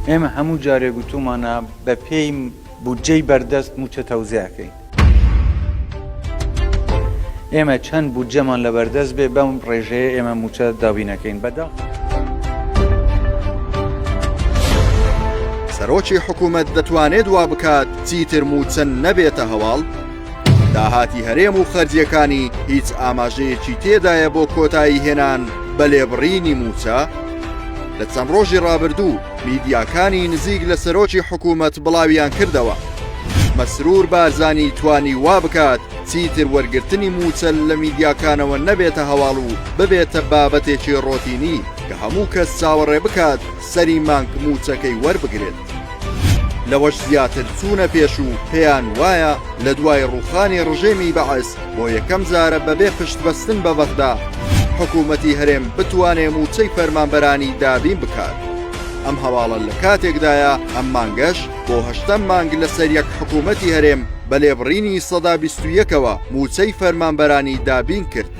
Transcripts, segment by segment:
ئێمە هەموو جارێک گوتومانە بە پێی بودجەی بەردەست موچە تەوزیعەکەین. ئێمە چەند بودجەمان لە بەردەست بێ بەم ڕێژەیە ئێمە موچە دابینەکەین بەدا. سەرۆکی حکوومەت دەتوانێت وا بکات چیتر موچە نەبێتە هەواڵ؟ داهاتی هەرێم و خەرجیەکانی هیچ ئاماژەیەکی تێدایە بۆ کۆتایی هێنان بە لێبڕینی موچە؟ لە چەند ڕۆژی ڕابردوو میدیاکانی نزیک لە سەرۆکی حکوومەت بڵاویان کردەوە. مەسرور بارزانی توانی وا بکات چیتر وەرگرتنی موچە لە میدیاکانەوە نەبێتە هەواڵ و ببێتە بابەتێکی ڕۆتینی کە هەموو کەس چاوەڕێ بکات سەری مانگ موچەکەی وەربگرێت. لەوەش زیاتر چوونە پێش و پێیان وایە لە دوای ڕووخانی ڕژێمی بەعەس بۆ یەکەم جارە بەبێ پشتبەستن بە بەغدا حکوومەتی هەرێم بتوانێ موچەی فەرمانبەرانی دابین بکات. ئەم هەواڵە لە کاتێکدایە ئەم مانگەش بۆ 8 مانگ لەسەر یەک حکوومەتی هەرێم بە لێبڕینی 121ەوە موچەی فەرمانبەرانی دابین کرد.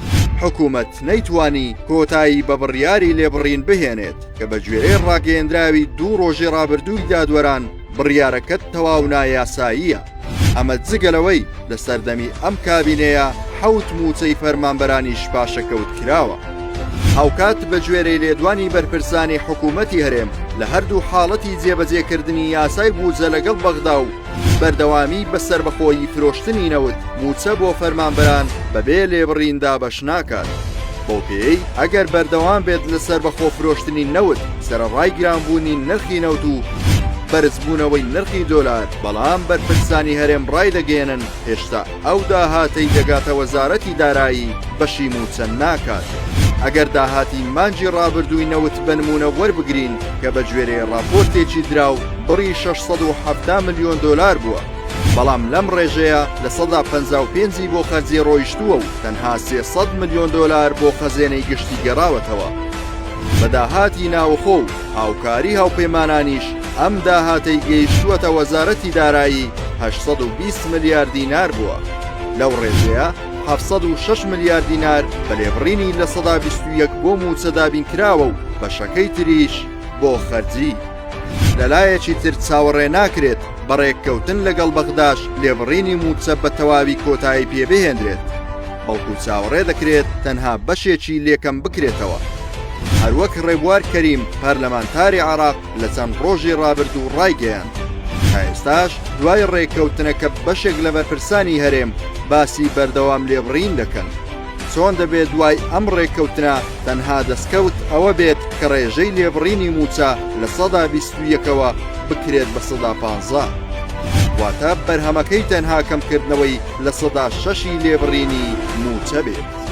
حکوومەت نەیتوانی کۆتایی بە بڕیاری لێبڕین بهێنێت کە بە گوێرەی ڕاگەیەندراوی 2 ڕۆژی ڕابردووی دادوەران بڕیارەکەت تەواو نایاساییە. ئەمە جگەلەوەی لە سەردەمی ئەم کابینەیە 7 موچەی فەرمانبەرانیش پاشەکەوت کراوە. هاوکات بە گوێرەی لێدوانی بەرپرسانی حکوومەتی هەرێم لە هەردوو حاڵەتی جێبەجێکردنی یاسای بوجە لەگەڵ بەغدا و بەردەوامی بەسەر بەخۆیی فرۆشتنی نەوت موچە بۆ فەرمانبەران بەبێ لێبڕیندا بەش ناکات. بۆ پێی ئەگەر بەردەوام بێت لەسەر بەخۆ فرۆشتنی نەوت سەرڕای گرانبوونی نرخی نەوت و بەرزبوونەوەی نرخی دۆلار، بەڵام بەرپرسانی هەرێم ڕای دەگەێنن هێشتا ئەو داهاتەی دەگاتە وەزارەتی دارایی بەشی موچە ناکات. ئەگەر داهاتی مانجی ڕابردووی نەوت بنمونە وەربگرین کە بە گوێرەی راپۆرتێکی دراو بڕی 670 ملیۆن دۆلار بووە، بەڵام لەم ڕێژەیە لە 155 بۆ خەرجی ڕۆیشتووە و تەنها 300 ملیۆن دۆلار بۆ خەزێنەی گشتی گەڕاوەتەوە. بە داهاتی ناوخۆ و هاوکاری هاوپەیمانانیش ئەم داهاتەی گەیشتووەتە وەزارەتی دارایی 820 ملیار دینار بووە. لەو ڕێژەیە 706 ملیار دینار بە لێبڕینی لە 121 بۆ موچە دابین کراوە و بەشەکەی تریش بۆ خەرجی. لەلایەکی تر چاوەڕێ ناکرێت بەڕێککەوتن لەگەڵ بەغداش لێبڕینی موچە بە تەواوی کۆتایی پێبهێنرێت، بەڵکو چاوەڕێ دەکرێت تەنها بەشێکی لێکەم بکرێتەوە. هەروەک ڕێبوار کەریم پەرلەمانتاری عێراق لە چەند ڕۆژی ڕابردوو ڕایگەیاند. ئێستاش دوای ڕێککەوتنەکە بەشێک لە بەرپرسانی هەرێم باسی بەردەوام لێبڕین دەکەن. چۆن دەبێت دوای ئەم ڕێککەوتنە تەنها دەستکەوت ئەوە بێت کە ڕێژەی لێبڕینی موچە لە 121ەوە بکرێت بە 115، واتە بەرهەمەکەی تەنها کەمکردنەوەی لە 106 لێبڕینی موچە بێت.